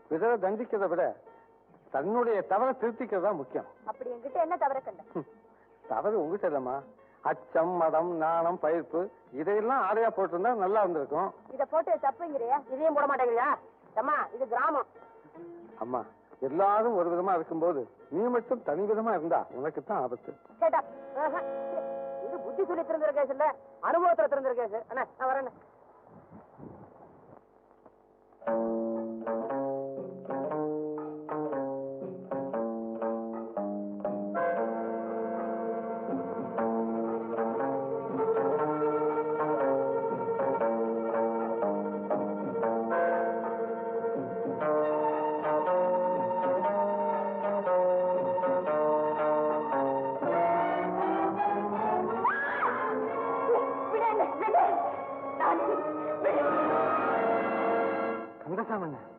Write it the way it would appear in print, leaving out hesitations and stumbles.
பிறரை தண்டிக்கிறத விட தன்னுடைய தவறை திருத்திக்கிறதா முக்கியம். அப்படி என்கிட்ட என்ன தவற கண்ட? தவறு உங்ககிட்ட இல்லம்மா. அச்சம், மடம், நாணம், பயிர்ப்பு இதையெல்லாம் ஆடையா போட்டிருந்தா நல்லா இருந்திருக்கும். இத போட்டு தப்புங்கிறியா? இதையும் போட மாட்டேங்கிறியா? அம்மா இது கிராமம். அம்மா எல்லாரும் ஒரு விதமா இருக்கும்போது நீ மட்டும் தனி விதமா இருந்தா உனக்கு தான் ஆபத்து. கேட்டா இது புத்தி சொல்லி திறந்திருக்க கேஸ் இல்ல, அனுபவத்துல திறந்திருக்க கேஸ். அண்ணா நான் வரேன்.